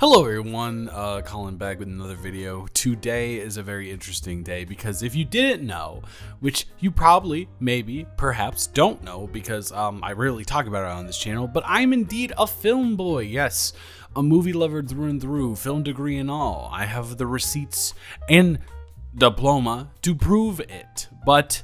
Hello everyone, Colin back with another video. Today is a very interesting day because if you didn't know, which you probably, maybe, perhaps don't know because I rarely talk about it on this channel, but I'm indeed a film boy, yes. A movie lover through and through, film degree and all. I have the receipts and diploma to prove it, but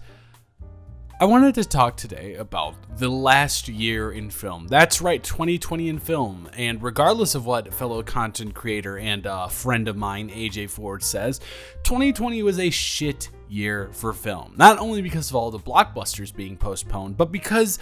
I wanted to talk today about the last year in film. That's right, 2020 in film. And regardless of what fellow content creator and friend of mine, AJ Ford, says, 2020 was a shit year for film. Not only because of all the blockbusters being postponed, but because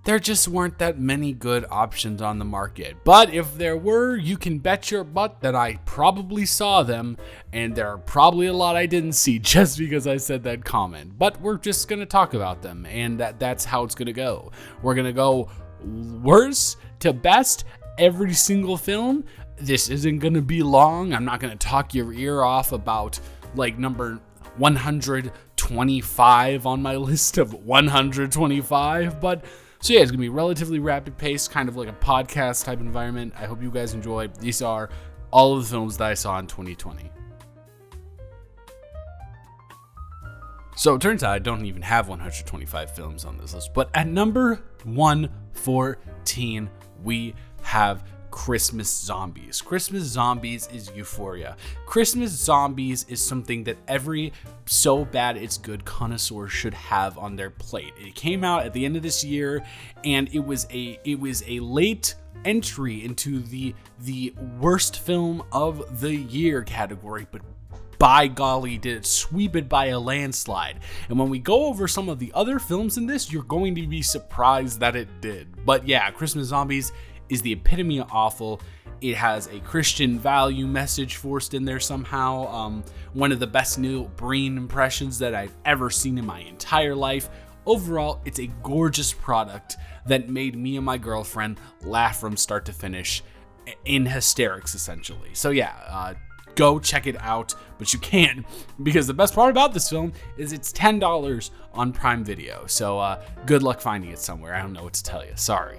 there just weren't that many good options on the market. But if there were, you can bet your butt that I probably saw them, and there are probably a lot I didn't see just because I said that comment. But we're just gonna talk about them, and that's how it's gonna go. We're gonna go worst to best every single film. This isn't gonna be long. I'm not gonna talk your ear off about like number 125 on my list of 125, but so yeah, it's gonna be relatively rapid pace, kind of like a podcast type environment. I hope you guys enjoy. These are all of the films that I saw in 2020. So it turns out I don't even have 125 films on this list, but at number 114, we have Christmas Zombies. Christmas Zombies is euphoria. Christmas Zombies is something that every so bad it's good connoisseur should have on their plate. It came out at the end of this year, and it was a late entry into the worst film of the year category, but by golly, did it sweep it by a landslide. And when we go over some of the other films in this, you're going to be surprised that it did. But yeah, Christmas Zombies is the epitome of awful. It has a Christian value message forced in there somehow. One of the best Neil Breen impressions that I've ever seen in my entire life. Overall, it's a gorgeous product that made me and my girlfriend laugh from start to finish in hysterics, essentially. So yeah, go check it out, but you can't, because the best part about this film is it's $10 on Prime Video. So good luck finding it somewhere. I don't know what to tell you. Sorry.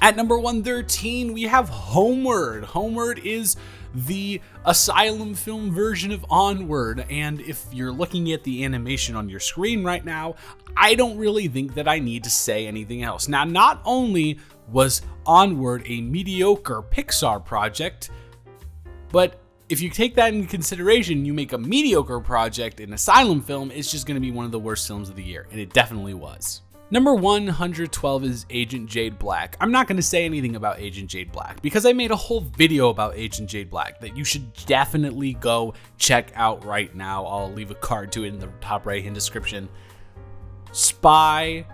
At number 113, we have Homeward. Homeward is the Asylum film version of Onward, and if you're looking at the animation on your screen right now, I don't really think that I need to say anything else. Now, not only was Onward a mediocre Pixar project, but if you take that into consideration, you make a mediocre project, an Asylum film, it's just going to be one of the worst films of the year, and it definitely was. Number 112 is Agent Jade Black. I'm not going to say anything about Agent Jade Black because I made a whole video about Agent Jade Black that you should definitely go check out right now. I'll leave a card to it in the top right hand description. Spy,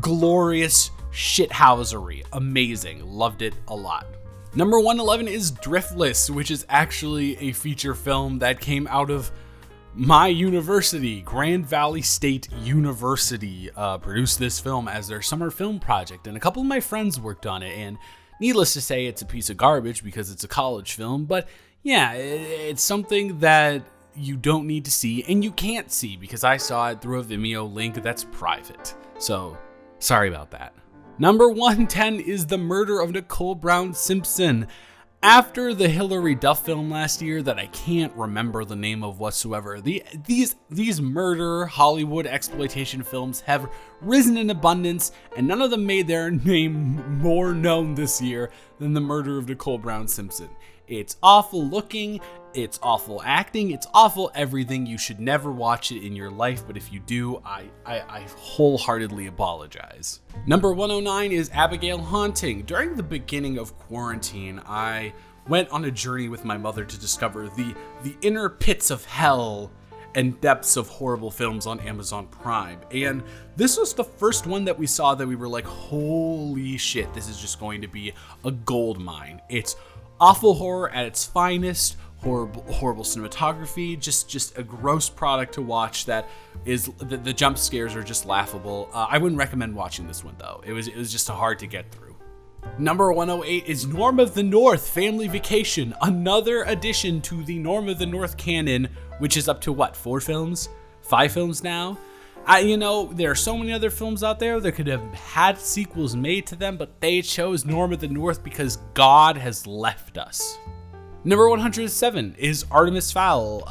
glorious shithousery. Amazing. Loved it a lot. Number 111 is Driftless, which is actually a feature film that came out of my university. Grand Valley State University produced this film as their summer film project, and a couple of my friends worked on it, and needless to say, it's a piece of garbage because it's a college film, but yeah, it's something that you don't need to see, and you can't see because I saw it through a Vimeo link that's private, so sorry about that. Number 110 is The Murder of Nicole Brown Simpson. After the Hilary Duff film last year that I can't remember the name of whatsoever, these murder Hollywood exploitation films have risen in abundance, and none of them made their name more known this year than The Murder of Nicole Brown Simpson. It's awful looking, it's awful acting, it's awful everything. You should never watch it in your life, but if you do, I wholeheartedly apologize. Number 109 is Abigail Haunting. During the beginning of quarantine, I went on a journey with my mother to discover the inner pits of hell and depths of horrible films on Amazon Prime. And this was the first one that we saw that we were like, holy shit, this is just going to be a gold mine. It's awful horror at its finest, horrible cinematography, just a gross product to watch that is, the jump scares are just laughable. I wouldn't recommend watching this one though. It was just hard to get through. Number 108 is Norm of the North, Family Vacation, another addition to the Norm of the North canon, which is up to what, 4 films? 5 films now? There are so many other films out there that could have had sequels made to them, but they chose Norm of the North because God has left us. Number 107 is Artemis Fowl.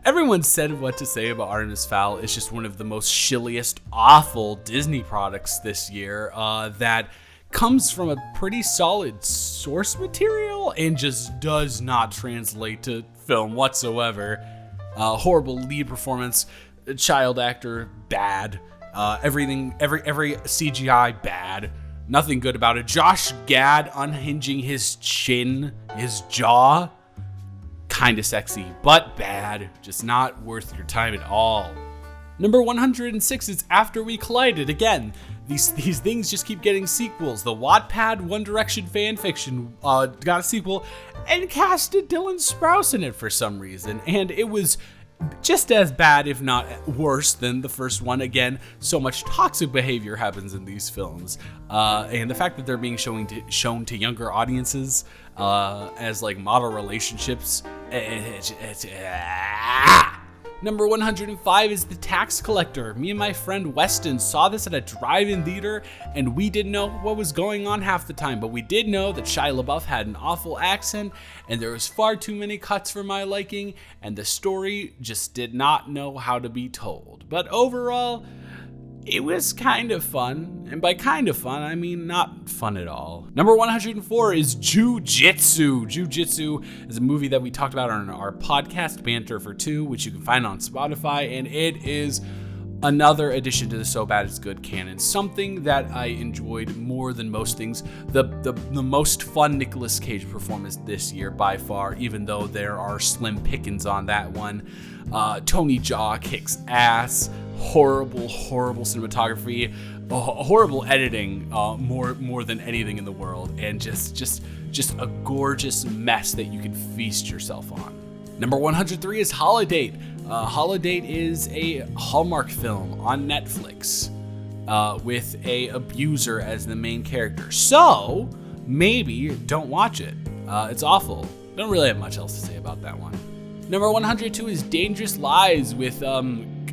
Everyone said what to say about Artemis Fowl. It's just one of the most shilliest, awful Disney products this year that comes from a pretty solid source material and just does not translate to film whatsoever. Horrible lead performance, child actor, bad. Every CGI, bad. Nothing good about it. Josh Gad unhinging his chin, his jaw, kinda sexy, but bad. Just not worth your time at all. Number 106 is After We Collided. Again, these things just keep getting sequels. The Wattpad One Direction fanfiction got a sequel and casted Dylan Sprouse in it for some reason, and it was just as bad, if not worse, than the first one. Again, so much toxic behavior happens in these films, and the fact that they're being shown to younger audiences as like model relationships. Number 105 is The Tax Collector. Me and my friend Weston saw this at a drive-in theater, and we didn't know what was going on half the time, but we did know that Shia LaBeouf had an awful accent, and there was far too many cuts for my liking, and the story just did not know how to be told. But overall, it was kind of fun, and by kind of fun, I mean not fun at all. Number 104 is Jiu-Jitsu. Jiu-Jitsu is a movie that we talked about on our podcast, Banter for Two, which you can find on Spotify, and it is another addition to the So Bad It's Good canon. Something that I enjoyed more than most things. The most fun Nicolas Cage performance this year by far, even though there are slim pickings on that one. Tony Jaa kicks ass. Horrible cinematography, horrible editing, more than anything in the world, and just a gorgeous mess that you can feast yourself on. Number 103 is Holiday. Holiday is a Hallmark film on Netflix with a abuser as the main character. So maybe don't watch it. It's awful. Don't really have much else to say about that one. Number 102 is Dangerous Lies with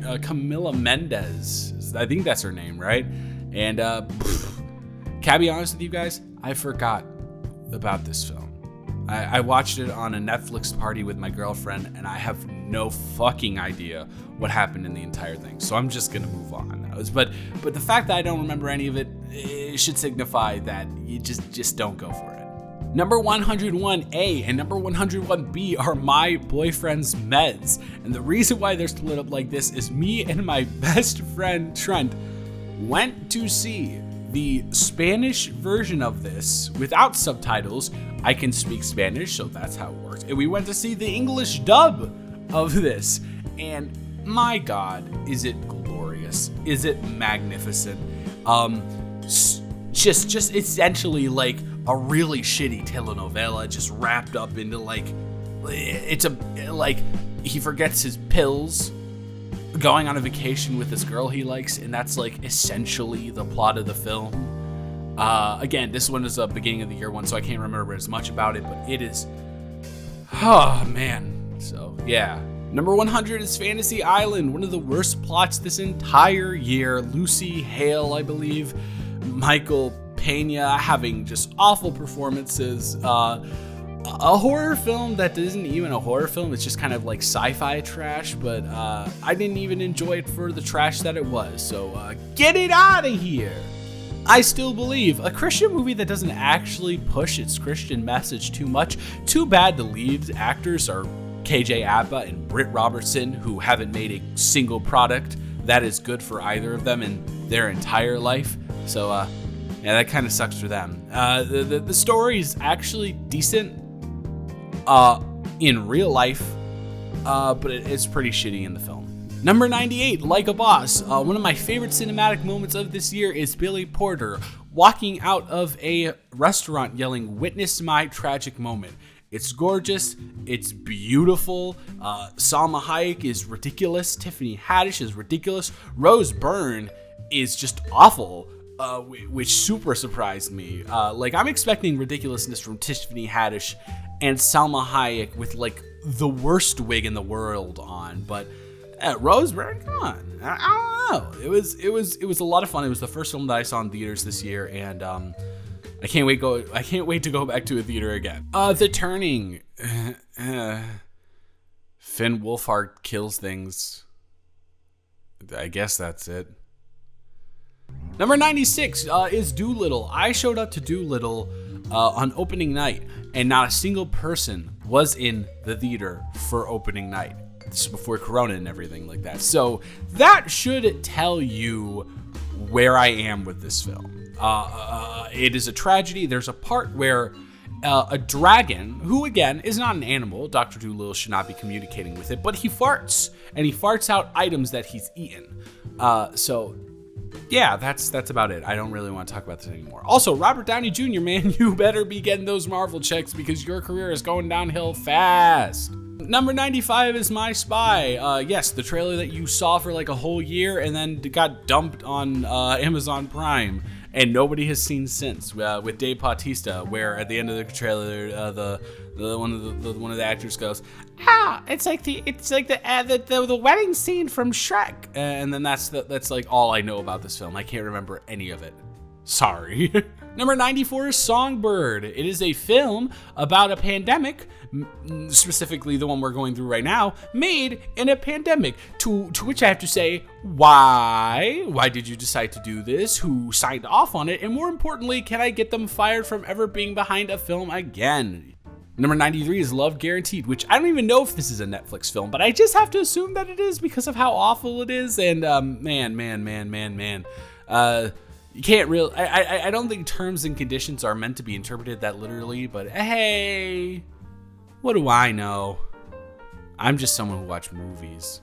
Camila Mendes. I think that's her name, right? And can I be honest with you guys? I forgot about this film. I watched it on a Netflix party with my girlfriend, and I have no fucking idea what happened in the entire thing. So I'm just gonna move on. But the fact that I don't remember any of it, it should signify that you just don't go for it. Number 101A and number 101B are my boyfriend's meds. And the reason why they're split up like this is me and my best friend Trent went to see the Spanish version of this without subtitles. I can speak Spanish, so that's how it works. And we went to see the English dub of this. And my God, is it glorious? Is it magnificent? Just essentially like a really shitty telenovela just wrapped up into he forgets his pills, going on a vacation with this girl he likes, and that's like essentially the plot of the film. Again, this one is a beginning of the year one, so I can't remember as much about it, but it is, oh man. So yeah. Number 100 is Fantasy Island, one of the worst plots this entire year. Lucy Hale, I believe, Michael Pena having just awful performances. A horror film that isn't even a horror film. It's just kind of like sci-fi trash, but I didn't even enjoy it for the trash that it was. So get it out of here. I still believe a Christian movie that doesn't actually push its Christian message too much. Too bad the lead actors are KJ Apa and Britt Robertson, who haven't made a single product that is good for either of them in their entire life. So yeah, that kind of sucks for them. The story is actually decent in real life, but it's pretty shitty in the film. Number 98, Like a Boss. One of my favorite cinematic moments of this year is Billy Porter walking out of a restaurant yelling, "Witness my tragic moment." It's gorgeous. It's beautiful. Salma Hayek is ridiculous. Tiffany Haddish is ridiculous. Rose Byrne is just awful. Which super surprised me. I'm expecting ridiculousness from Tiffany Haddish and Salma Hayek with like the worst wig in the world on, but Roseburn, come on. I don't know. It was a lot of fun. It was the first film that I saw in theaters this year, and I can't wait to go back to a theater again. The Turning. Finn Wolfhard kills things. I guess that's it. Number 96 is Dolittle. I showed up to Dolittle on opening night, and not a single person was in the theater for opening night. This is before Corona and everything like that. So that should tell you where I am with this film. It is a tragedy. There's a part where a dragon, who again is not an animal, Dr. Dolittle should not be communicating with it, but he farts, and he farts out items that he's eaten. So yeah, that's about it. I don't really want to talk about this anymore. Also, Robert Downey Jr., man, you better be getting those Marvel checks because your career is going downhill fast. Number 95 is My Spy. Yes, the trailer that you saw for like a whole year and then got dumped on Amazon Prime, and nobody has seen since, with Dave Bautista, where at the end of the trailer, one of the actors goes, it's like the wedding scene from Shrek, and then that's like all I know about this film. I can't remember any of it. Sorry. Number 94 is Songbird. It is a film about a pandemic, specifically the one we're going through right now, made in a pandemic. To which I have to say, why? Why did you decide to do this? Who signed off on it? And more importantly, can I get them fired from ever being behind a film again? Number 93 is Love Guaranteed, which I don't even know if this is a Netflix film, but I just have to assume that it is because of how awful it is. And man. You can't really, I don't think terms and conditions are meant to be interpreted that literally, but hey, what do I know? I'm just someone who watched movies.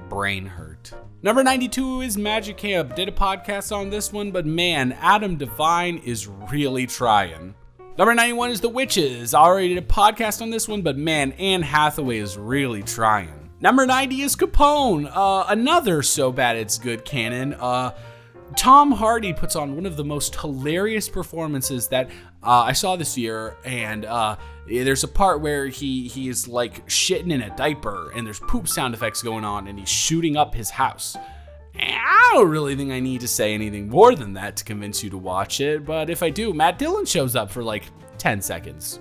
Brain hurt. Number 92 is Magic Camp. Did a podcast on this one, but man, Adam Devine is really trying. Number 91 is The Witches. I already did a podcast on this one, but man, Anne Hathaway is really trying. Number 90 is Capone. Another so bad it's good canon. Tom Hardy puts on one of the most hilarious performances that I saw this year, and there's a part where he is like shitting in a diaper, and there's poop sound effects going on, and he's shooting up his house. And I don't really think I need to say anything more than that to convince you to watch it, but if I do, Matt Dillon shows up for like 10 seconds,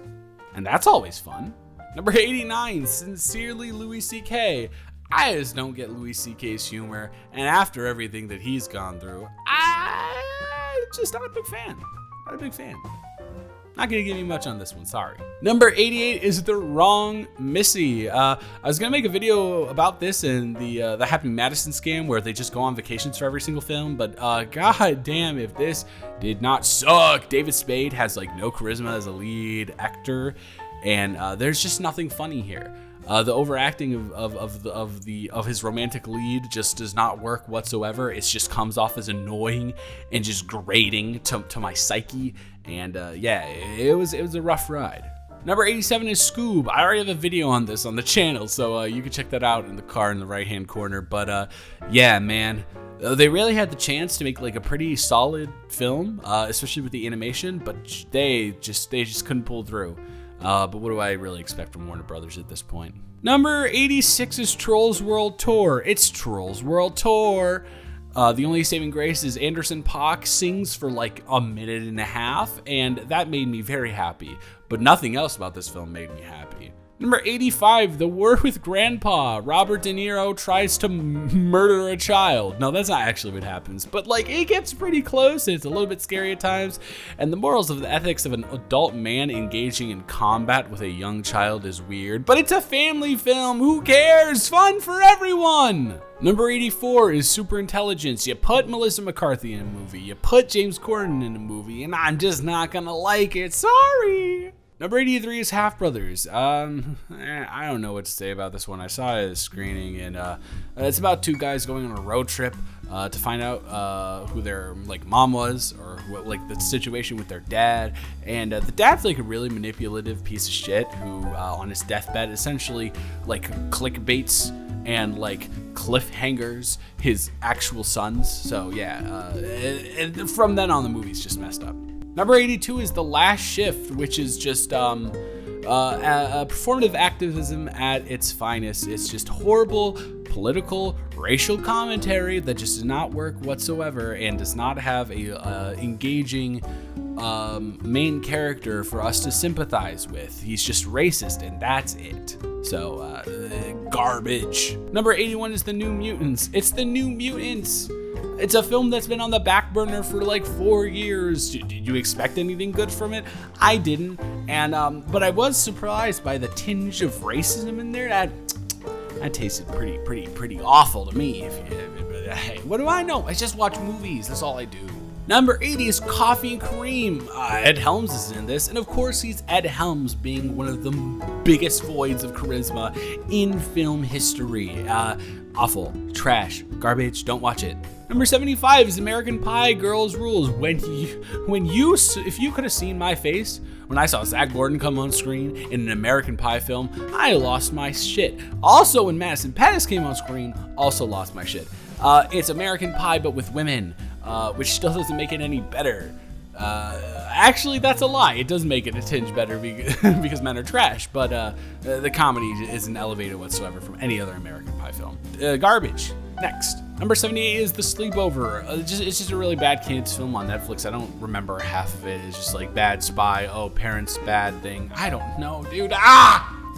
and that's always fun. Number 89, Sincerely Louis C.K. I just don't get Louis C.K.'s humor, and after everything that he's gone through, I'm just not a big fan. Not gonna give you much on this one, sorry. Number 88 is The Wrong Missy. I was gonna make a video about this and the Happy Madison scam where they just go on vacations for every single film, but god damn if this did not suck. David Spade has like no charisma as a lead actor, and there's just nothing funny here. The overacting of his romantic lead just does not work whatsoever. It just comes off as annoying and just grating to my psyche. And yeah, it was a rough ride. Number 87 is Scoob. I already have a video on this on the channel, so you can check that out in the car in the right-hand corner. But yeah, man, they really had the chance to make like a pretty solid film, especially with the animation, but they just couldn't pull through. But what do I really expect from Warner Brothers at this point? Number 86 is Trolls World Tour. It's Trolls World Tour. The only saving grace is Anderson .Paak sings for like a minute and a half, and that made me very happy. But nothing else about this film made me happy. Number 85, The War with Grandpa. Robert De Niro tries to murder a child. No, that's not actually what happens, but like it gets pretty close. It's a little bit scary at times, and the morals of the ethics of an adult man engaging in combat with a young child is weird, but it's a family film. Who cares? Fun for everyone. Number 84 is Superintelligence. You put Melissa McCarthy in a movie, you put James Corden in a movie, and I'm just not gonna like it. Sorry. Number 83 is Half Brothers. I don't know what to say about this one. I saw it at a screening, and it's about two guys going on a road trip to find out who their like mom was, or what like the situation with their dad. And the dad's like a really manipulative piece of shit who on his deathbed essentially like clickbaits and like cliffhangers his actual sons. So yeah, and from then on the movie's just messed up. Number 82 is The Last Shift, which is just performative activism at its finest. It's just horrible political, racial commentary that just does not work whatsoever and does not have a engaging main character for us to sympathize with. He's just racist, and that's it. So, garbage. Number 81 is The New Mutants. It's The New Mutants. It's a film that's been on the back burner for like 4 years. Did you expect anything good from it? I didn't. And but I was surprised by the tinge of racism in there. That tasted pretty awful to me. Hey, what do I know? I just watch movies. That's all I do. Number 80 is Coffee and Cream. Ed Helms is in this, and of course he's Ed Helms, being one of the biggest voids of charisma in film history. Awful, trash, garbage, don't watch it. Number 75 is American Pie, Girls Rules. If you could have seen my face when I saw Zach Gordon come on screen in an American Pie film, I lost my shit. Also, when Madison Pettis came on screen, also lost my shit. It's American Pie, but with women, which still doesn't make it any better. Actually, that's a lie. It does make it a tinge better because men are trash, but the comedy isn't elevated whatsoever from any other American Pie film. Garbage. Next. Number 78 is The Sleepover. It's just a really bad kids film on Netflix. I don't remember half of it. It's just like bad spy, parents bad thing. I don't know, dude.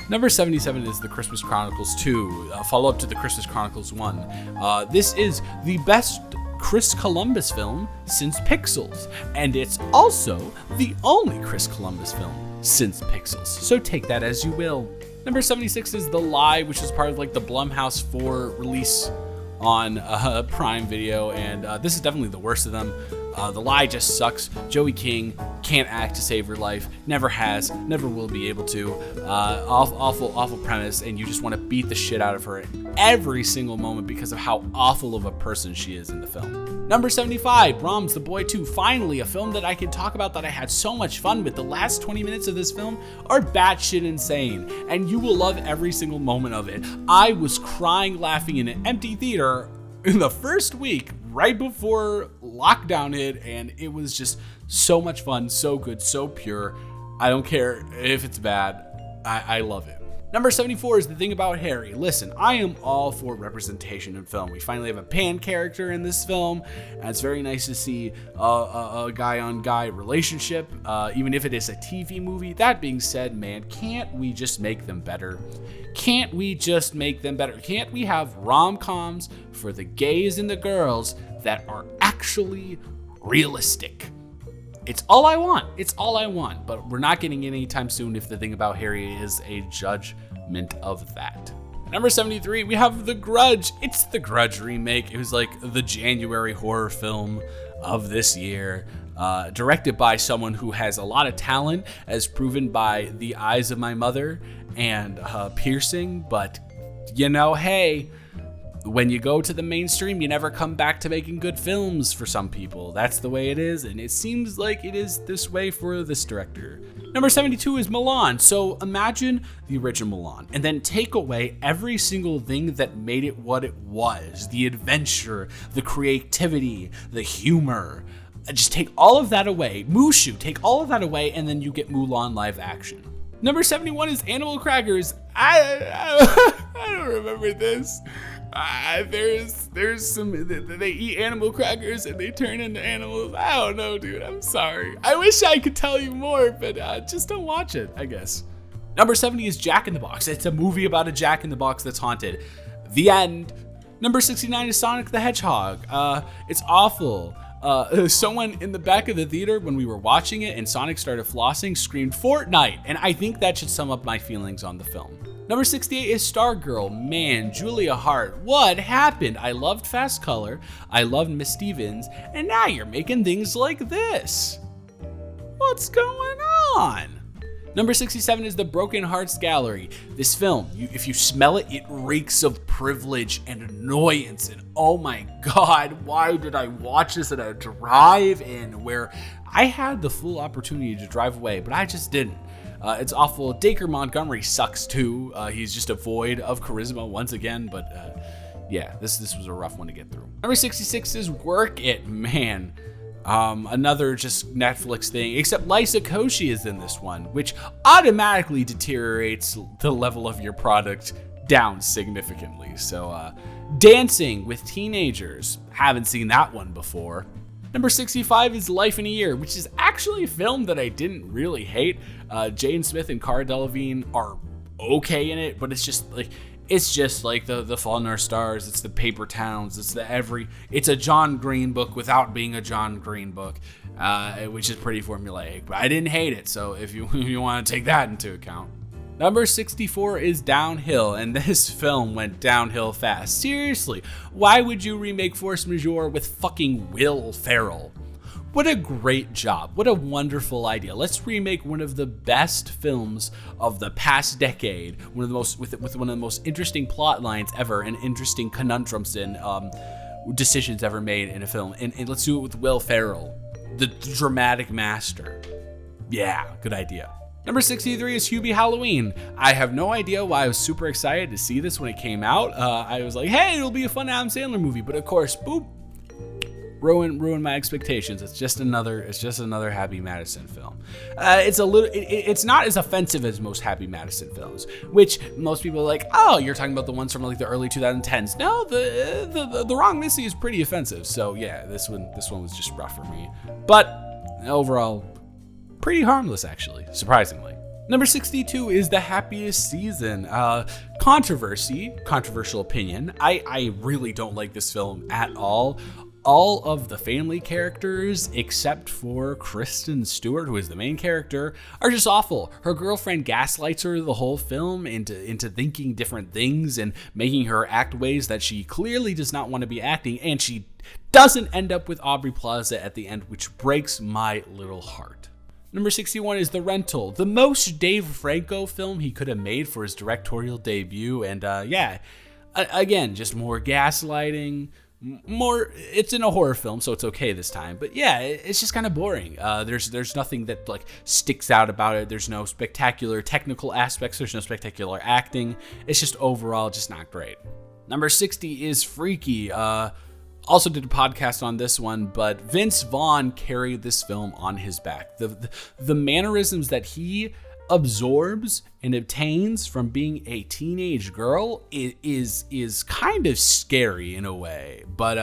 Number 77 is The Christmas Chronicles 2, follow-up to The Christmas Chronicles 1. This is the best Chris Columbus film since Pixels, and it's also the only Chris Columbus film since Pixels, so take that as you will. Number 76 is The Lie, which is part of like the Blumhouse 4 release on Prime Video, and this is definitely the worst of them. The Lie just sucks. Joey King can't act to save her life. Never has. Never will be able to. Awful premise, and you just want to beat the shit out of her every single moment because of how awful of a person she is in the film. Number 75, Brahms The Boy 2. Finally, a film that I can talk about that I had so much fun with. The last 20 minutes of this film are batshit insane, and you will love every single moment of it. I was crying, laughing in an empty theater in the first week, right before lockdown hit, and it was just so much fun, so good, so pure. I don't care if it's bad. I love it. Number 74 is The Thing About Harry. Listen, I am all for representation in film. We finally have a pan character in this film, and it's very nice to see a guy-on-guy relationship, even if it is a TV movie. That being said, man, can't we just make them better? Can't we just make them better? Can't we have rom-coms for the gays and the girls that are actually realistic? It's all I want. It's all I want. But we're not getting it anytime soon if The Thing About Harry is a judgment of that. Number 73, we have The Grudge. It's the Grudge remake. It was like the January horror film of this year. Directed by someone who has a lot of talent, as proven by The Eyes of My Mother and Piercing. But, you know, hey, when you go to the mainstream, you never come back to making good films for some people. That's the way it is, and it seems like it is this way for this director. Number 72 is Milan. So imagine the original Milan, and then take away every single thing that made it what it was. The adventure, the creativity, the humor. Just take all of that away. Mushu, take all of that away, and then you get Mulan live action. Number 71 is Animal Crackers. I don't remember this. There's some, they eat animal crackers and they turn into animals. I don't know, dude. I'm sorry. I wish I could tell you more, but just don't watch it, I guess. Number 70 is Jack in the Box. It's a movie about a Jack in the Box that's haunted. The end. Number 69 is Sonic the Hedgehog. It's awful. Someone in the back of the theater when we were watching it and Sonic started flossing screamed Fortnite, and I think that should sum up my feelings on the film. Number 68 is Stargirl. Man, Julia Hart, what happened? I loved Fast Color, I loved Miss Stevens, and now you're making things like this. What's going on? Number 67 is The Broken Hearts Gallery. This film, if you smell it, it reeks of privilege and annoyance. And oh my God, why did I watch this at a drive-in where I had the full opportunity to drive away, but I just didn't. It's awful. Dacre Montgomery sucks too. He's just a void of charisma once again, but yeah, this was a rough one to get through. Number 66 is Work It. Man, Another just Netflix thing, except Lisa Koshy is in this one, which automatically deteriorates the level of your product down significantly. So Dancing with Teenagers, haven't seen that one before. Number 65 is Life in a Year, which is actually a film that I didn't really hate. Jane Smith and Cara Delevingne are okay in it, but it's just like the Fault in Our Stars, it's the Paper Towns, it's a John Green book without being a John Green book, which is pretty formulaic. But I didn't hate it, so if you want to take that into account. Number 64 is Downhill, and this film went downhill fast. Seriously, why would you remake Force Majeure with fucking Will Ferrell? What a great job. What a wonderful idea. Let's remake one of the best films of the past decade, with one of the most interesting plot lines ever and interesting conundrums and decisions ever made in a film. And let's do it with Will Ferrell, the dramatic master. Yeah, good idea. Number 63 is Hubie Halloween. I have no idea why I was super excited to see this when it came out. I was like, hey, it'll be a fun Adam Sandler movie, but of course, boop, ruin my expectations. It's just another Happy Madison film. It's not as offensive as most Happy Madison films, which most people are like, oh, you're talking about the ones from like the early 2010s. No, the Wrong Missy is pretty offensive. So yeah, this one was just rough for me, but overall, pretty harmless, actually, surprisingly. Number 62 is The Happiest Season. Controversial opinion. I really don't like this film at all. All of the family characters, except for Kristen Stewart, who is the main character, are just awful. Her girlfriend gaslights her the whole film into thinking different things and making her act ways that she clearly does not want to be acting, and she doesn't end up with Aubrey Plaza at the end, which breaks my little heart. Number 61 is The Rental, the most Dave Franco film he could have made for his directorial debut. And again, just more gaslighting, it's in a horror film, so it's okay this time. But yeah, it's just kind of boring. There's nothing that like sticks out about it. There's no spectacular technical aspects. There's no spectacular acting. It's just overall just not great. Number 60 is Freaky. Also did a podcast on this one, but Vince Vaughn carried this film on his back. The mannerisms that he absorbs and obtains from being a teenage girl is kind of scary in a way. But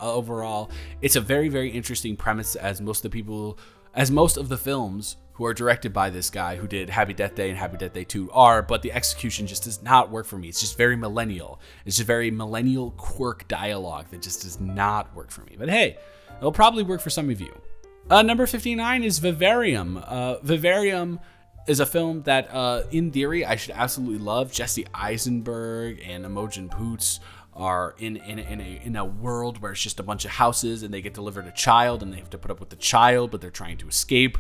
overall, it's a very, very interesting premise, as most of the films who are directed by this guy who did Happy Death Day and Happy Death Day 2 are, but the execution just does not work for me. It's just very millennial. It's just very millennial quirk dialogue that just does not work for me. But hey, it'll probably work for some of you. Number 59 is Vivarium. Vivarium is a film that, in theory, I should absolutely love. Jesse Eisenberg and Imogen Poots are in a world where it's just a bunch of houses and they get delivered a child and they have to put up with the child, but they're trying to escape.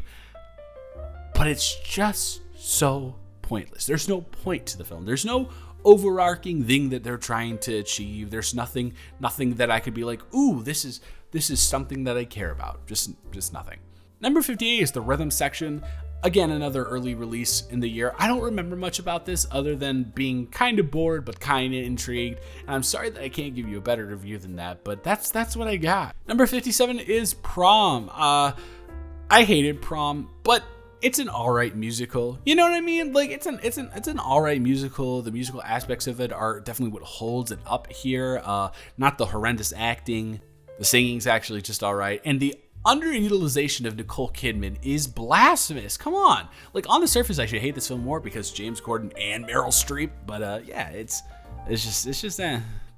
But it's just so pointless. There's no point to the film. There's no overarching thing that they're trying to achieve. There's nothing that I could be like, ooh, this is something that I care about. Just nothing. Number 58 is The Rhythm Section. Again, another early release in the year. I don't remember much about this other than being kind of bored but kind of intrigued. And I'm sorry that I can't give you a better review than that, but that's what I got. Number 57 is Prom. I hated Prom, but it's an alright musical. You know what I mean? Like it's an alright musical. The musical aspects of it are definitely what holds it up here. Not the horrendous acting. The singing's actually just alright. And the underutilization of Nicole Kidman is blasphemous. Come on. Like on the surface, I should hate this film more because James Corden and Meryl Streep. But it's just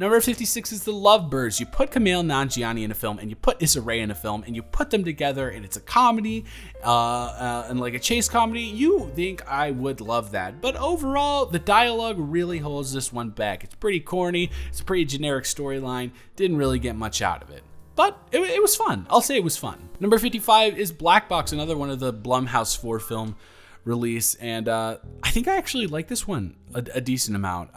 Number 56 is The Lovebirds. You put Kumail Nanjiani in a film and you put Issa Rae in a film and you put them together and it's a comedy and like a chase comedy. You think I would love that. But overall, the dialogue really holds this one back. It's pretty corny. It's a pretty generic storyline. Didn't really get much out of it. But it was fun. I'll say it was fun. Number 55 is Black Box, another one of the Blumhouse 4-film release. And I think I actually like this one a decent amount.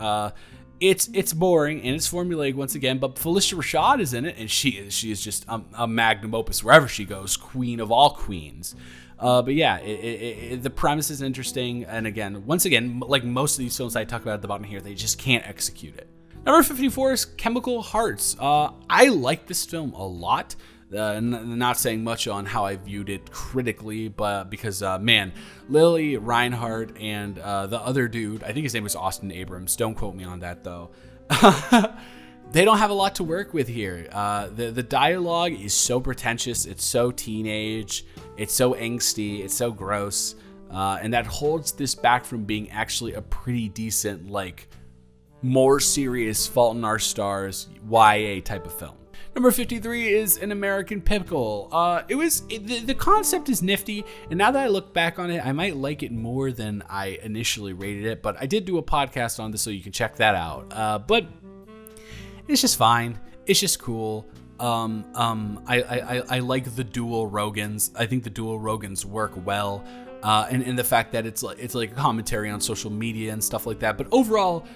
It's boring and it's formulaic once again, but Phylicia Rashad is in it, and she is just a magnum opus wherever she goes, queen of all queens. But yeah, the premise is interesting, and again, once again, like most of these films I talk about at the bottom here, they just can't execute it. Number 54 is Chemical Hearts. I like this film a lot. Not saying much on how I viewed it critically, but because, man, Lily Reinhardt and the other dude, I think his name was Austin Abrams, don't quote me on that though, they don't have a lot to work with here. The dialogue is so pretentious, it's so teenage, it's so angsty, it's so gross, and that holds this back from being actually a pretty decent, like, more serious Fault in Our Stars YA type of film. Number 53 is An American Pickle. The concept is nifty, and now that I look back on it, I might like it more than I initially rated it, but I did do a podcast on this, so you can check that out. But it's just fine. It's just cool. I like the dual Rogans. I think the dual Rogans work well, and the fact that it's like a commentary on social media and stuff like that. But overall,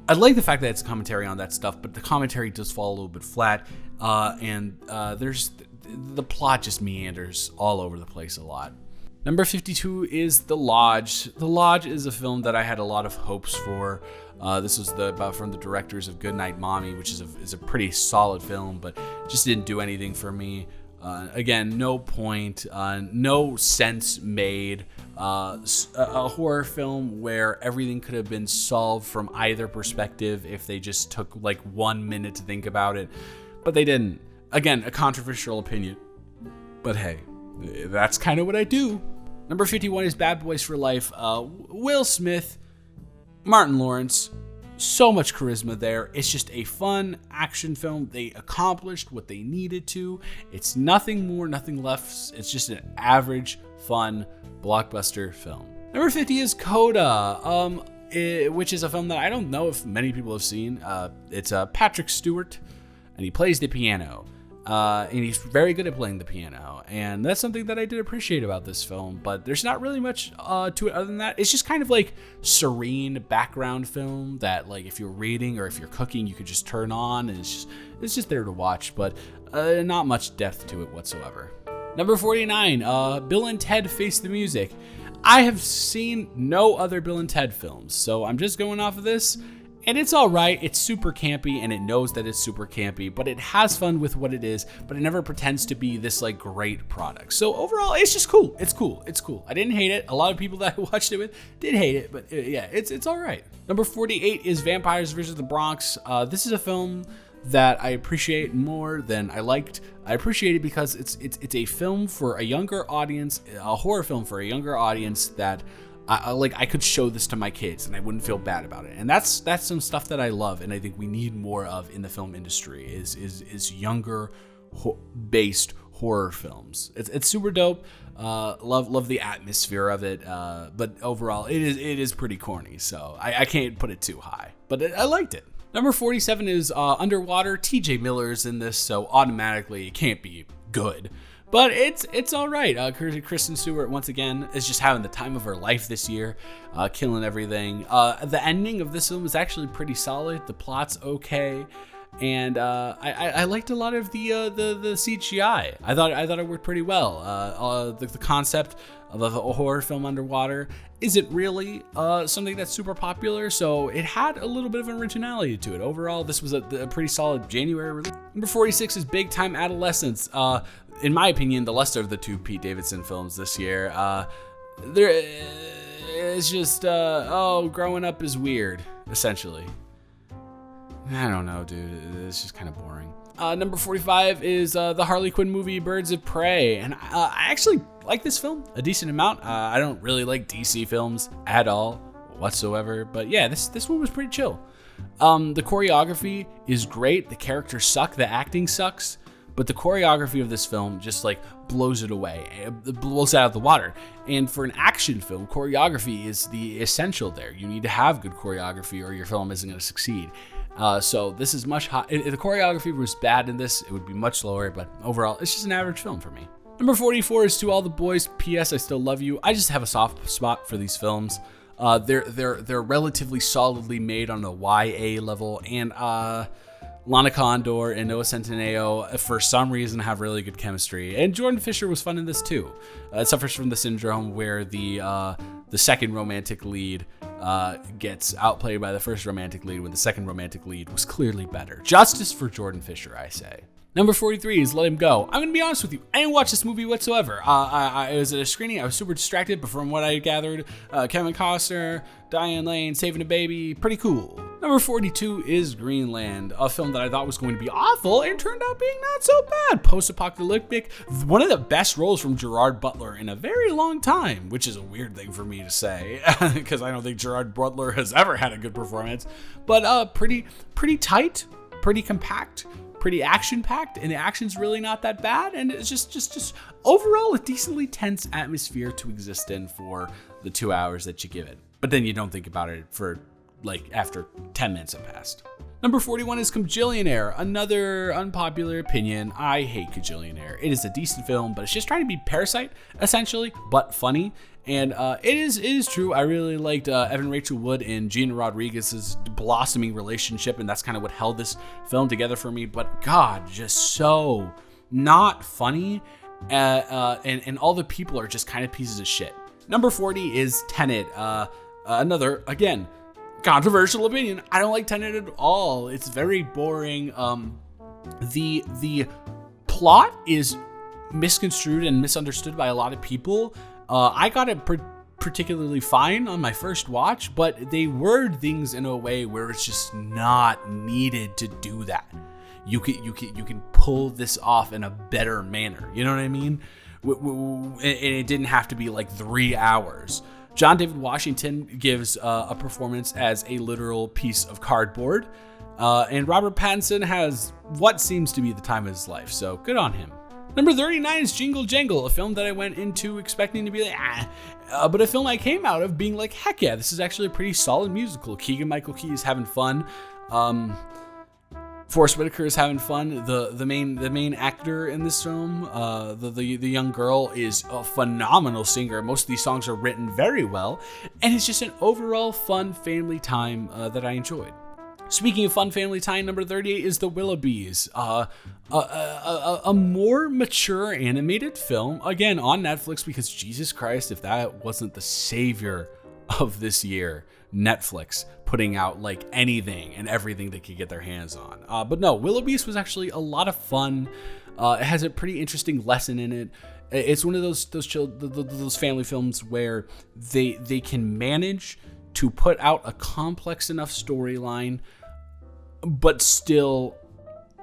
I like the fact that it's a commentary on that stuff, but the commentary does fall a little bit flat, and there's the plot just meanders all over the place a lot. Number 52 is The Lodge. The Lodge is a film that I had a lot of hopes for. This was from the directors of Goodnight Mommy, which is a pretty solid film, but just didn't do anything for me. Again, no point, no sense made. A horror film where everything could have been solved from either perspective if they just took like 1 minute to think about it, but they didn't. Again, a controversial opinion, but hey, that's kind of what I do. Number 51 is Bad Boys for Life. Will Smith, Martin Lawrence, so much charisma there. It's just a fun action film. They accomplished what they needed to. It's nothing more, nothing less. It's just an average, fun, blockbuster film. Number 50 is Coda, which is a film that I don't know if many people have seen. It's Patrick Stewart, and he plays the piano. And he's very good at playing the piano, and that's something that I did appreciate about this film, but there's not really much to it other than that. It's just kind of like serene background film that, like, if you're reading or if you're cooking, you could just turn on, and it's just there to watch, but not much depth to it whatsoever. Number 49, Bill and Ted Face the Music. I have seen no other Bill and Ted films, so I'm just going off of this. And it's all right. It's super campy, and it knows that it's super campy, but it has fun with what it is, but it never pretends to be this like great product. So overall, it's just cool. It's cool. It's cool. I didn't hate it. A lot of people that I watched it with did hate it, but yeah, it's all right. Number 48 is Vampires vs. the Bronx. This is a film that I appreciate more than I liked. I appreciate it because it's a film for a younger audience, a horror film for a younger audience that I could show this to my kids and I wouldn't feel bad about it. And that's some stuff that I love, and I think we need more of in the film industry is younger based horror films. It's super dope. Love the atmosphere of it. But overall, it is pretty corny, so I can't put it too high. But I liked it. Number 47 is Underwater. TJ Miller's in this, so automatically it can't be good. But it's all right. Kristen Stewart, once again, is just having the time of her life this year, killing everything. The ending of this film is actually pretty solid. The plot's okay, and I liked a lot of the CGI. I thought it worked pretty well. The concept of a horror film underwater isn't really something that's super popular, so it had a little bit of originality to it. Overall, this was a pretty solid January release. Number 46 is Big Time Adolescence. In my opinion, the lesser of the two Pete Davidson films this year. There is just, growing up is weird, essentially. I don't know, dude. It's just kind of boring. Number 45 is the Harley Quinn movie Birds of Prey, and I actually like this film a decent amount. I don't really like DC films at all whatsoever, but yeah, this one was pretty chill. The choreography is great. The characters suck. The acting sucks. But the choreography of this film just like blows it away. It blows it out of the water. And for an action film, choreography is the essential there. You need to have good choreography or your film isn't going to succeed. So this is much hot. If the choreography was bad in this, it would be much lower. But overall, it's just an average film for me. Number 44 is To All the Boys. P.S. I Still Love You. I just have a soft spot for these films. They're relatively solidly made on a YA level, and Lana Condor and Noah Centineo, for some reason, have really good chemistry. And Jordan Fisher was fun in this too. It suffers from the syndrome where the second romantic lead gets outplayed by the first romantic lead when the second romantic lead was clearly better. Justice for Jordan Fisher, I say. Number 43 is Let Him Go. I'm going to be honest with you, I didn't watch this movie whatsoever. I was at a screening, I was super distracted, but from what I gathered, Kevin Costner, Diane Lane, saving a baby, pretty cool. Number 42 is Greenland, a film that I thought was going to be awful and turned out being not so bad. Post-apocalyptic, one of the best roles from Gerard Butler in a very long time, which is a weird thing for me to say, because I don't think Gerard Butler has ever had a good performance, but pretty tight, pretty compact, pretty action-packed, and the action's really not that bad, and it's just overall a decently tense atmosphere to exist in for the 2 hours that you give it. But then you don't think about it for, like, after 10 minutes have passed. Number 41 is Kajillionaire, another unpopular opinion. I hate Kajillionaire. It is a decent film, but it's just trying to be Parasite, essentially, but funny. And it is true. I really liked Evan Rachel Wood and Gina Rodriguez's blossoming relationship, and that's kind of what held this film together for me. But God, just so not funny, and all the people are just kind of pieces of shit. Number 40 is Tenet. Another, again, controversial opinion. I don't like Tenet at all. It's very boring. The plot is misconstrued and misunderstood by a lot of people. I got it particularly fine on my first watch, but they word things in a way where it's just not needed to do that. You can pull this off in a better manner. You know what I mean? And it didn't have to be like 3 hours. John David Washington gives a performance as a literal piece of cardboard. And Robert Pattinson has what seems to be the time of his life, so good on him. Number 39 is Jingle Jangle, a film that I went into expecting to be like, but a film I came out of being like, heck yeah, this is actually a pretty solid musical. Keegan-Michael Key is having fun. Forest Whitaker is having fun. The main actor in this film, the young girl, is a phenomenal singer. Most of these songs are written very well, and it's just an overall fun family time that I enjoyed. Speaking of fun family time, number 38 is The Willoughbys, a more mature animated film, again on Netflix, because Jesus Christ, if that wasn't the savior of this year, Netflix putting out like anything and everything they could get their hands on. But no, Willoughbys was actually a lot of fun. It has a pretty interesting lesson in it. It's one of those family films where they can manage to put out a complex enough storyline, but still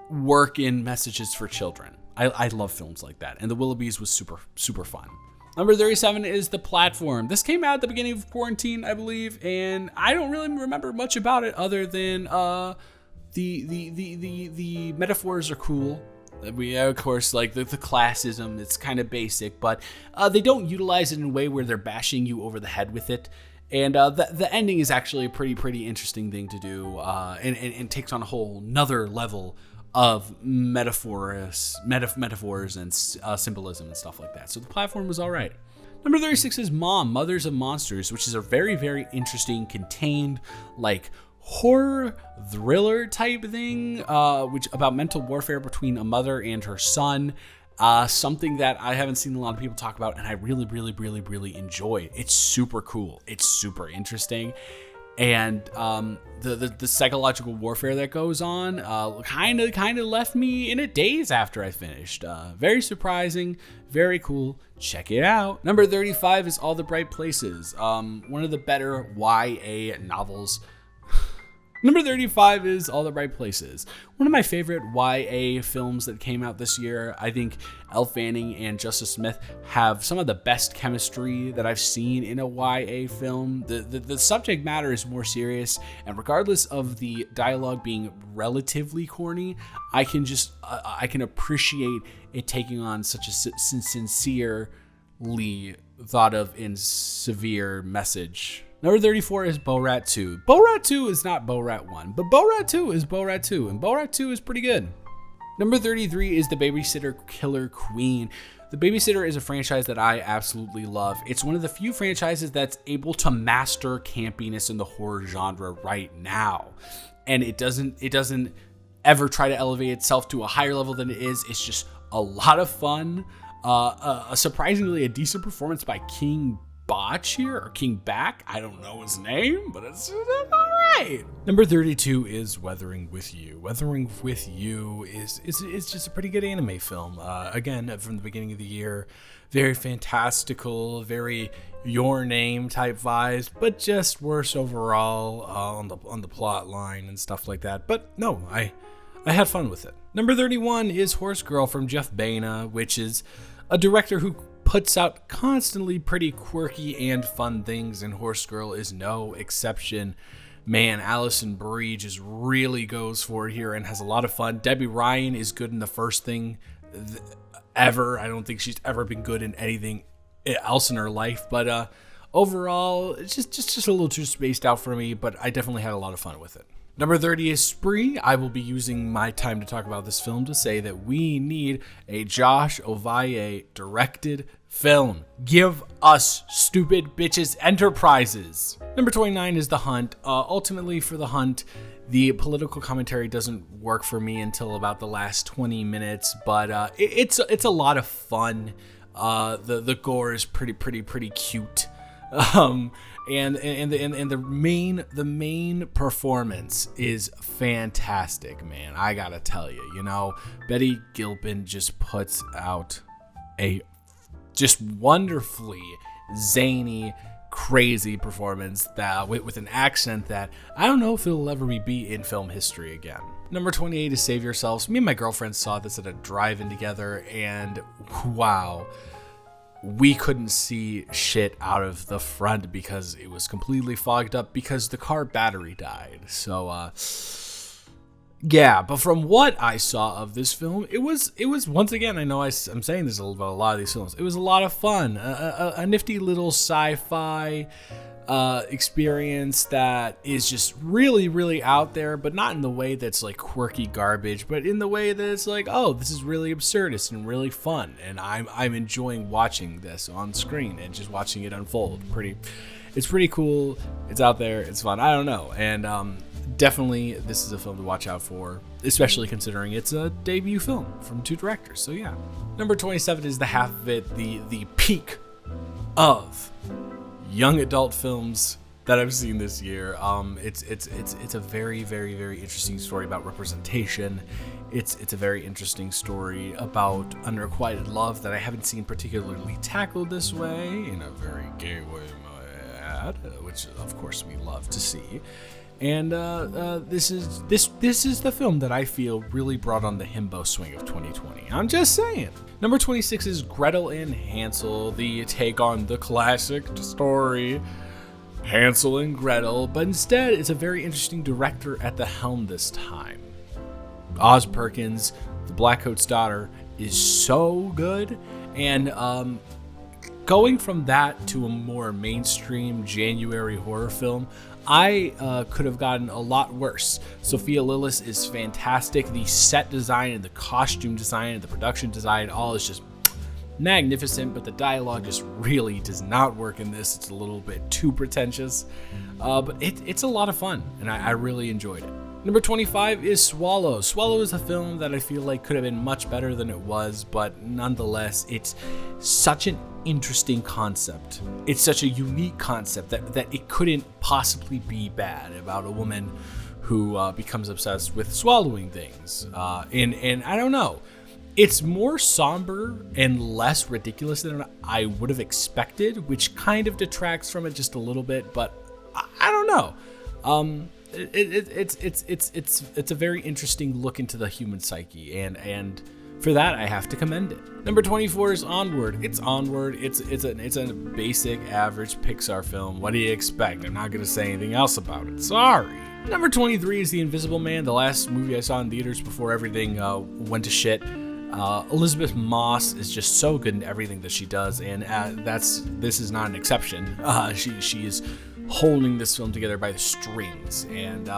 work in messages for children. I love films like that, and The Willoughbys was super fun. Number 37 is The Platform. This came out at the beginning of quarantine, I believe, and I don't really remember much about it other than the metaphors are cool. We, of course, like the classism, it's kind of basic, but they don't utilize it in a way where they're bashing you over the head with it. And the ending is actually a pretty interesting thing to do, and takes on a whole nother level of metaphors and symbolism and stuff like that. So The Platform was all right. Number 36 is Mom, Mothers of Monsters, which is a very interesting, contained, like horror thriller type thing, which about mental warfare between a mother and her son. Something that I haven't seen a lot of people talk about, and I really enjoy. It's super cool. It's super interesting. And the psychological warfare that goes on kind of left me in a daze after I finished. Very surprising, very cool. Check it out. Number 35 is All the Bright Places, one of the better YA novels. Number 35 is All the Bright Places. One of my favorite YA films that came out this year. I think Elle Fanning and Justice Smith have some of the best chemistry that I've seen in a YA film. The subject matter is more serious, and regardless of the dialogue being relatively corny, I can appreciate it taking on such a sincerely thought of and severe message. Number 34 is Borat 2. Borat 2 is not Borat 1, but Borat 2 is Borat 2, and Borat 2 is pretty good. Number 33 is The Babysitter Killer Queen. The Babysitter is a franchise that I absolutely love. It's one of the few franchises that's able to master campiness in the horror genre right now. And it doesn't ever try to elevate itself to a higher level than it is. It's just a lot of fun. Surprisingly, a decent performance by King Botch here, or King Back. I don't know his name, but it's all right. Number 32 is Weathering with You. Weathering with You is just a pretty good anime film. Again, from the beginning of the year, very fantastical, very Your Name type vibes, but just worse overall on the plot line and stuff like that. But no, I had fun with it. Number 31 is Horse Girl from Jeff Baena, which is a director who puts out constantly pretty quirky and fun things, and Horse Girl is no exception. Man, Alison Brie just really goes for it here and has a lot of fun. Debbie Ryan is good in the first thing ever. I don't think she's ever been good in anything else in her life, but overall, it's just a little too spaced out for me, but I definitely had a lot of fun with it. Number 30 is Spree. I will be using my time to talk about this film to say that we need a Josh Ovalle directed film. Give us Stupid Bitches Enterprises. Number 29 is The Hunt. Ultimately, for The Hunt, the political commentary doesn't work for me until about the last 20 minutes, but it's a lot of fun. The gore is pretty cute. And the main performance is fantastic, man. I gotta tell you, Betty Gilpin just puts out a just wonderfully zany, crazy performance that with an accent that I don't know if it'll ever be in film history again. Number 28 is Save Yourselves. Me and my girlfriend saw this at a drive-in together, and wow. We couldn't see shit out of the front because it was completely fogged up because the car battery died. So, yeah, but from what I saw of this film, it was once again, I know I'm saying this about a lot of these films, it was a lot of fun. A nifty little sci-fi experience that is just really out there, but not in the way that's like quirky garbage, but in the way that it's like, oh, this is really absurdist and really fun, and I'm enjoying watching this on screen and just watching it unfold. It's pretty cool. It's out there. It's fun. I don't know, and definitely this is a film to watch out for, especially considering it's a debut film from two directors. So yeah. Number 27 is The Half of It, the peak of young adult films that I've seen this year. It's a very interesting story about representation. It's a very interesting story about unrequited love that I haven't seen particularly tackled this way, in a very gay way, which of course we love to see. And this is the film that I feel really brought on the himbo swing of 2020. I'm just saying. Number 26 is Gretel and Hansel, the take on the classic story Hansel and Gretel, but instead it's a very interesting director at the helm this time. Oz Perkins, the Blackcoat's daughter, is so good, and going from that to a more mainstream January horror film, I could have gotten a lot worse. Sophia Lillis is fantastic. The set design and the costume design and the production design, all is just magnificent, but the dialogue just really does not work in this. It's a little bit too pretentious, but it's a lot of fun, and I really enjoyed it. Number 25 is Swallow. Swallow is a film that I feel like could have been much better than it was, but nonetheless, it's such an interesting concept. It's such a unique concept that it couldn't possibly be bad, about a woman who becomes obsessed with swallowing things. And I don't know. It's more somber and less ridiculous than I would have expected, which kind of detracts from it just a little bit, but I don't know. It's a very interesting look into the human psyche, and for that I have to commend it. Number 24 is Onward. It's Onward. It's a basic average Pixar film. What do you expect? I'm not gonna say anything else about it. Sorry. Number 23 is The Invisible Man, the last movie I saw in theaters before everything went to shit. Elizabeth Moss is just so good in everything that she does, and this is not an exception. She is holding this film together by the strings, and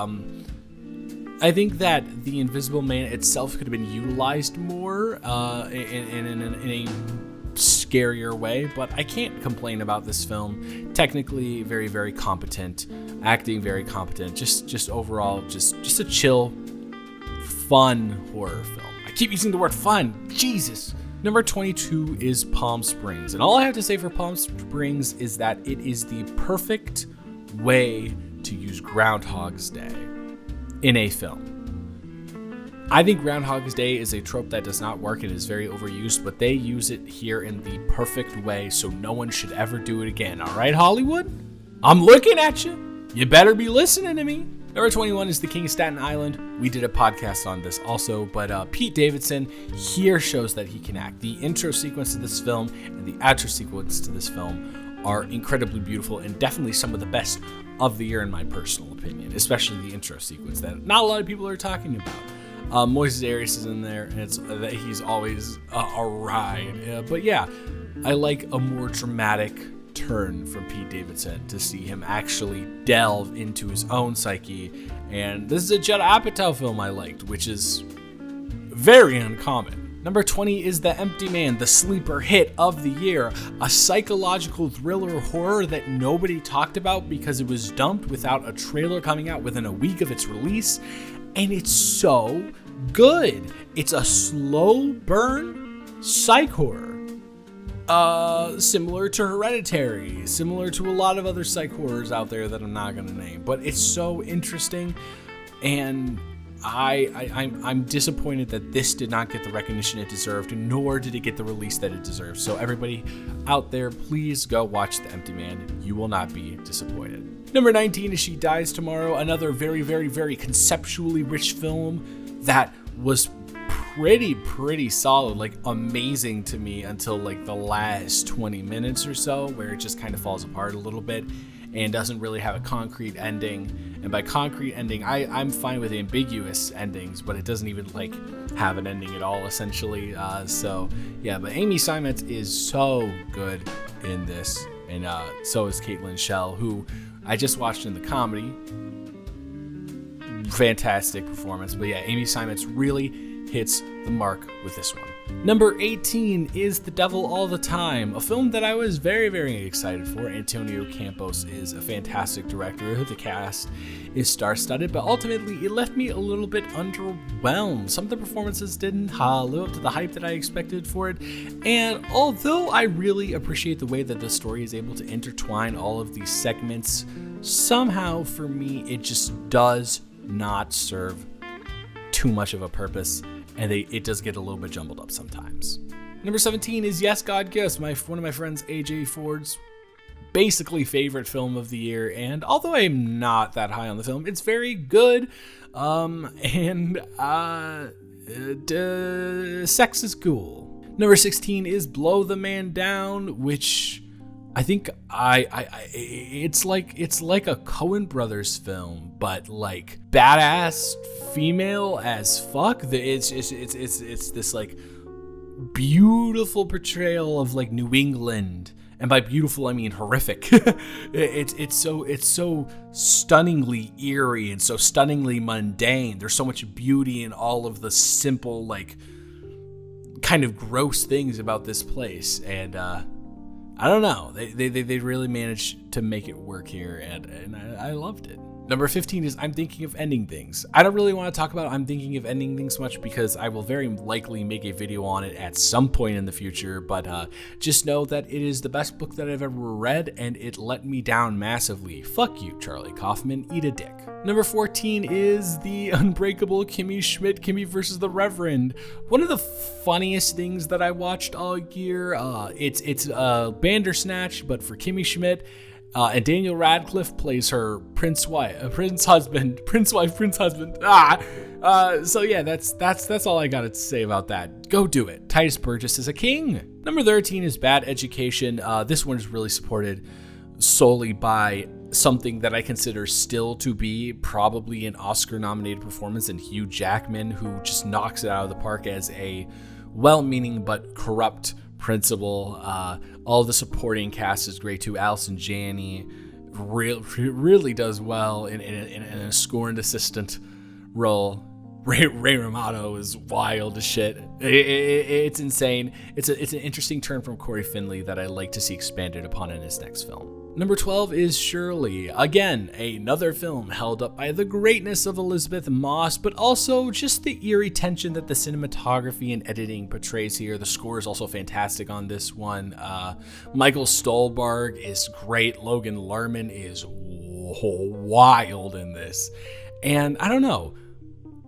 I think that The Invisible Man itself could have been utilized more in a scarier way, but I can't complain about this film. Technically very competent, acting very competent, just overall just a chill, fun horror film. I keep using the word fun. Jesus. Number 22 is Palm Springs. And all I have to say for Palm Springs is that it is the perfect way to use Groundhog's Day in a film. I think Groundhog's Day is a trope that does not work. It is very overused, but they use it here in the perfect way, so no one should ever do it again. All right, Hollywood? I'm looking at you. You better be listening to me. Number 21 is The King of Staten Island. We did a podcast on this also, but Pete Davidson here shows that he can act. The intro sequence to this film and the outro sequence to this film are incredibly beautiful and definitely some of the best of the year in my personal opinion, especially the intro sequence that not a lot of people are talking about. Moises Arias is in there, and he's always a ride. But yeah, I like a more dramatic turn from Pete Davidson to see him actually delve into his own psyche. And this is a Judd Apatow film I liked, which is very uncommon. Number 20 is The Empty Man, the sleeper hit of the year, a psychological thriller horror that nobody talked about because it was dumped without a trailer coming out within a week of its release, and it's so good. It's a slow burn psych horror. Similar to Hereditary, similar to a lot of other psych horrors out there that I'm not going to name, but it's so interesting, and I'm disappointed that this did not get the recognition it deserved, nor did it get the release that it deserves. So everybody out there, please go watch The Empty Man. You will not be disappointed. Number 19 is She Dies Tomorrow, another very, very, very conceptually rich film that was pretty solid, like amazing to me until like the last 20 minutes or so, where it just kind of falls apart a little bit and doesn't really have a concrete ending. And by concrete ending, I'm fine with ambiguous endings, but it doesn't even like have an ending at all, essentially. So yeah, but Amy Seimetz is so good in this, and so is Caitlin Schell, who I just watched in the comedy. Fantastic performance, but yeah, Amy Seimetz really hits the mark with this one. Number 18 is The Devil All the Time, a film that I was very, very excited for. Antonio Campos is a fantastic director. The cast is star-studded, but ultimately it left me a little bit underwhelmed. Some of the performances didn't live up to the hype that I expected for it, and although I really appreciate the way that the story is able to intertwine all of these segments, somehow for me it just does not serve too much of a purpose, and it does get a little bit jumbled up sometimes. Number 17 is Yes, God, Yes, one of my friends AJ Ford's basically favorite film of the year, and although I'm not that high on the film, it's very good, and sex is cool. Number 16 is Blow the Man Down, which I think it's like a Coen Brothers film, but like badass female as fuck. It's this like beautiful portrayal of like New England, and by beautiful I mean horrific. it's so stunningly eerie and so stunningly mundane. There's so much beauty in all of the simple, like kind of gross things about this place, and I don't know. They really managed to make it work here, and I loved it. Number 15 is I'm Thinking of Ending Things. I don't really want to talk about I'm Thinking of Ending Things much because I will very likely make a video on it at some point in the future, but just know that it is the best book that I've ever read, and it let me down massively. Fuck you, Charlie Kaufman. Eat a dick. Number 14 is The Unbreakable Kimmy Schmidt, Kimmy versus the Reverend. One of the funniest things that I watched all year. It's Bandersnatch, but for Kimmy Schmidt. And Daniel Radcliffe plays her prince husband. So yeah, that's all I got to say about that. Go do it. Titus Burgess is a king. Number 13 is Bad Education. This one is really supported solely by something that I consider still to be probably an Oscar-nominated performance in Hugh Jackman, who just knocks it out of the park as a well-meaning but corrupt principal. All the supporting cast is great too. Allison Janney really does well in a scorned assistant role. Ray Romano is wild as shit. It's insane. It's an interesting turn from Corey Finley that I like to see expanded upon in his next film. Number 12 is Shirley. Again, another film held up by the greatness of Elizabeth Moss, but also just the eerie tension that the cinematography and editing portrays here. The score is also fantastic on this one. Michael Stolberg is great. Logan Lerman is wild in this. And I don't know.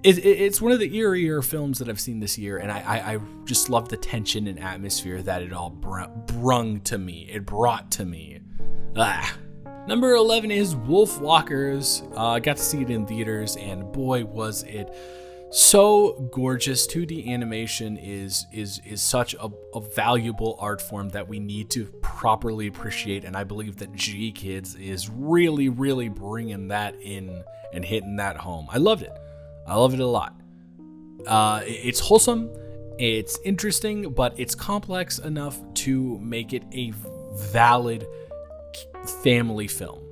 It's one of the eerier films that I've seen this year, and I just love the tension and atmosphere that it all brought to me. Number 11 is Wolfwalkers. I got to see it in theaters, and boy, was it so gorgeous. 2D animation is such a valuable art form that we need to properly appreciate, and I believe that G Kids is really, really bringing that in and hitting that home. I loved it. I love it a lot. It's wholesome, it's interesting, but it's complex enough to make it a valid family film.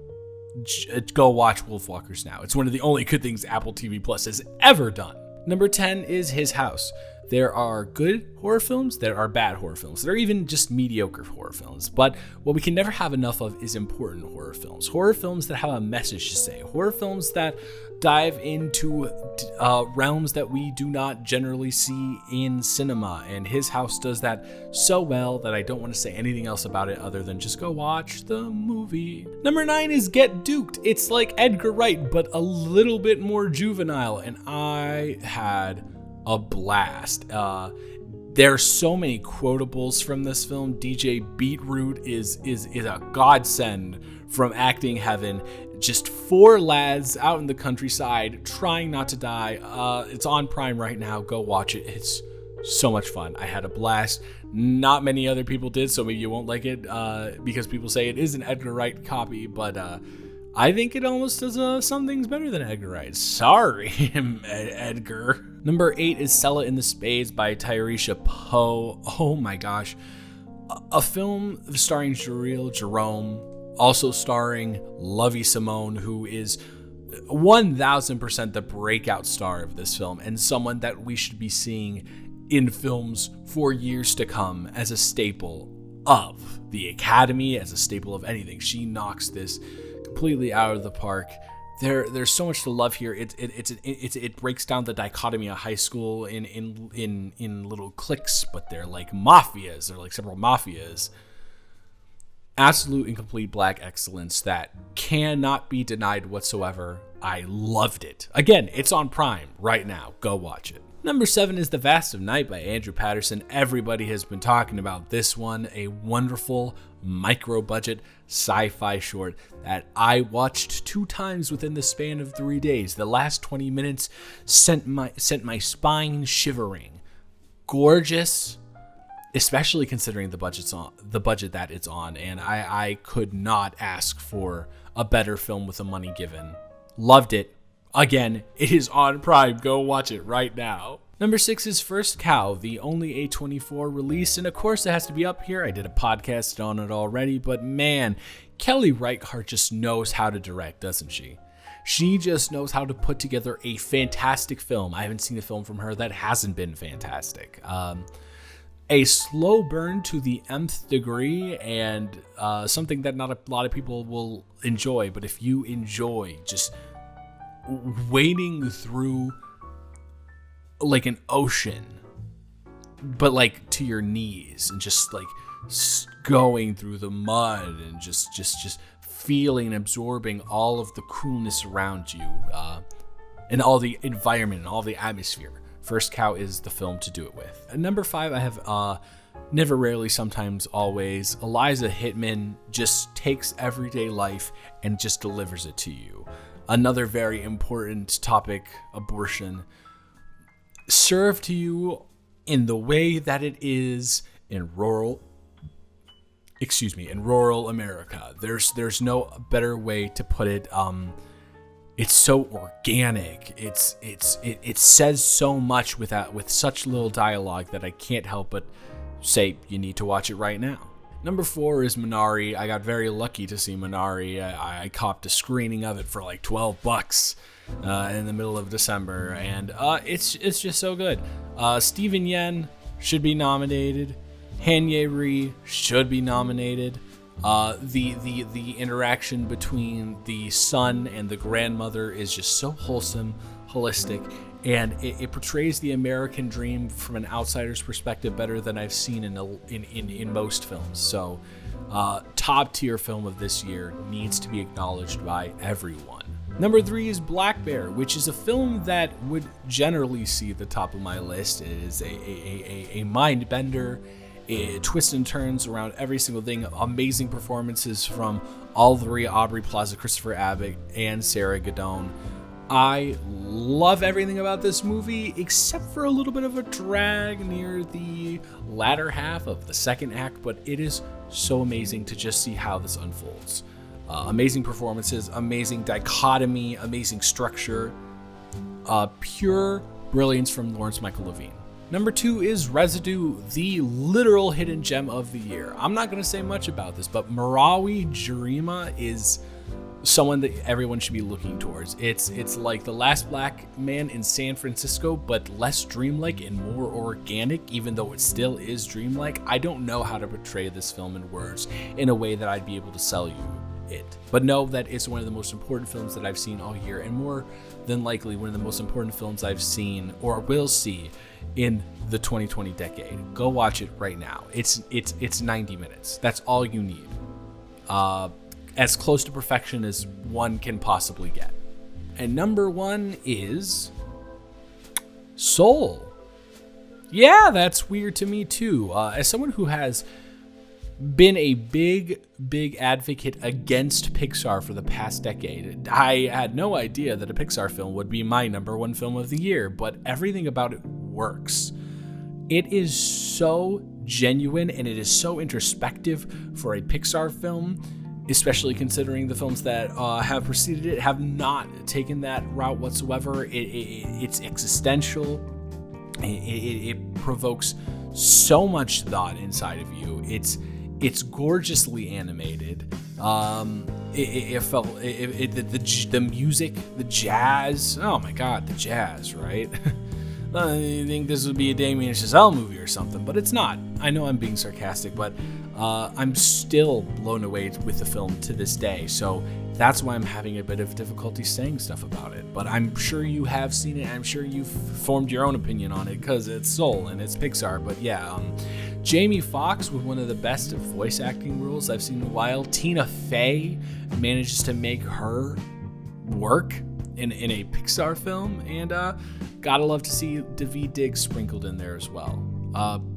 Go watch Wolfwalkers now. It's one of the only good things Apple TV Plus has ever done. Number 10 is His House. There are good horror films, there are bad horror films, there are even just mediocre horror films. But what we can never have enough of is important horror films. Horror films that have a message to say. Horror films that dive into realms that we do not generally see in cinema. And His House does that so well that I don't want to say anything else about it other than just go watch the movie. Number 9 is Get Duked. It's like Edgar Wright, but a little bit more juvenile. And I had a blast. There's so many quotables from this film. DJ Beetroot is a godsend from acting heaven. Just 4 lads out in the countryside trying not to die. It's on Prime right now. Go watch it. It's so much fun. I had a blast. Not many other people did, so maybe you won't like it because people say it is an Edgar Wright copy, but I think it almost does some things better than Edgar Wright. Sorry, Edgar. Number 8 is Sell It in the Spades by Tyresha Poe. Oh my gosh. A film starring Jarrell Jerome, also starring Lovey Simone, who is 1000% the breakout star of this film and someone that we should be seeing in films for years to come as a staple of the Academy, as a staple of anything. She knocks this completely out of the park. There's so much to love here. It breaks down the dichotomy of high school in little cliques, but they're like mafias. They're like several mafias. Absolute and complete black excellence that cannot be denied whatsoever. I loved it. Again, it's on Prime right now. Go watch it. Number 7 is The Vast of Night by Andrew Patterson. Everybody has been talking about this one. A wonderful micro-budget sci-fi short that I watched 2 times within the span of 3 days. The last 20 minutes sent my spine shivering. Gorgeous, especially considering the budget that it's on, and I could not ask for a better film with the money given. Loved it. Again, it is on Prime. Go watch it right now. Number 6 is First Cow, the only A24 release, and of course it has to be up here. I did a podcast on it already, but man, Kelly Reichardt just knows how to direct, doesn't she? She just knows how to put together a fantastic film. I haven't seen a film from her that hasn't been fantastic. A slow burn to the nth degree, and something that not a lot of people will enjoy, but if you enjoy just wading through like an ocean, but like to your knees, and just like going through the mud and just feeling and absorbing all of the coolness around you, and all the environment and all the atmosphere. First Cow is the film to do it with. At number 5, I have Never, Rarely, Sometimes, Always. Eliza Hittman just takes everyday life and just delivers it to you. Another very important topic, abortion, served to you in the way that it is in rural America. There's no better way to put it. It's so organic. It says so much with such little dialogue that I can't help but say you need to watch it right now. Number 4 is Minari. I got very lucky to see Minari. I copped a screening of it for like $12 in the middle of December, and it's just so good. Steven Yeun should be nominated. Han Ye-ri should be nominated. The interaction between the son and the grandmother is just so wholesome, holistic, and it portrays the American dream from an outsider's perspective better than I've seen in most films. So, top tier film of this year, needs to be acknowledged by everyone. Number 3 is Black Bear, which is a film that would generally see the top of my list. It is a mind bender. It twists and turns around every single thing. Amazing performances from all 3, Aubrey Plaza, Christopher Abbott, and Sarah Gadon. I love everything about this movie, except for a little bit of a drag near the latter half of the second act, but it is so amazing to just see how this unfolds. Amazing performances, amazing dichotomy, amazing structure, pure brilliance from Lawrence Michael Levine. Number 2 is Residue, the literal hidden gem of the year. I'm not going to say much about this, but Marawi Jarima is someone that everyone should be looking towards. It's like The Last Black Man in San Francisco, but less dreamlike and more organic, even though it still is dreamlike. I don't know how to portray this film in words in a way that I'd be able to sell you it. But know that it's one of the most important films that I've seen all year, and more than likely one of the most important films I've seen or will see in the 2020 decade. Go watch it right now. It's 90 minutes. That's all you need. As close to perfection as one can possibly get. And number 1 is Soul. Yeah, that's weird to me too. As someone who has been a big advocate against Pixar for the past decade, I had no idea that a Pixar film would be my number 1 film of the year, but everything about it works. It is so genuine and it is so introspective for a Pixar film, especially considering the films that have preceded it have not taken that route whatsoever. It's existential. It provokes so much thought inside of you. It's gorgeously animated. The music, the jazz. Oh my God, the jazz, right? I think this would be a Damien Chazelle movie or something, but it's not. I know I'm being sarcastic, but I'm still blown away with the film to this day. So that's why I'm having a bit of difficulty saying stuff about it. But I'm sure you have seen it. I'm sure you've formed your own opinion on it because it's Soul and it's Pixar. But yeah, Jamie Foxx with one of the best voice acting roles I've seen in a while. Tina Fey manages to make her work in a Pixar film, and gotta love to see Daveed Diggs sprinkled in there as well.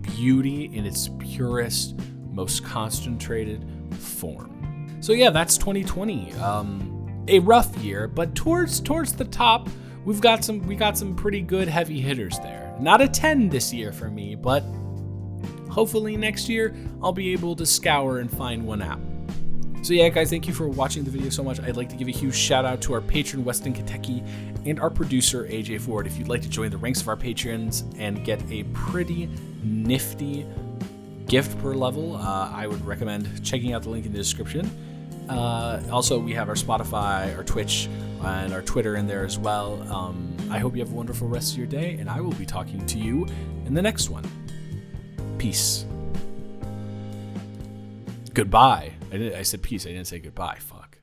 Beauty in its purest, most concentrated form. So yeah, that's 2020. A rough year, but towards the top, we got some pretty good heavy hitters there. Not a 10 this year for me, but hopefully next year I'll be able to scour and find one out. So yeah, guys, thank you for watching the video so much. I'd like to give a huge shout out to our patron, Weston Kentucky, and our producer, AJ Ford. If you'd like to join the ranks of our patrons and get a pretty nifty gift per level, I would recommend checking out the link in the description. Also, we have our Spotify, our Twitch, and our Twitter in there as well. I hope you have a wonderful rest of your day, and I will be talking to you in the next one. Peace. Goodbye. I said peace. I didn't say goodbye. Fuck.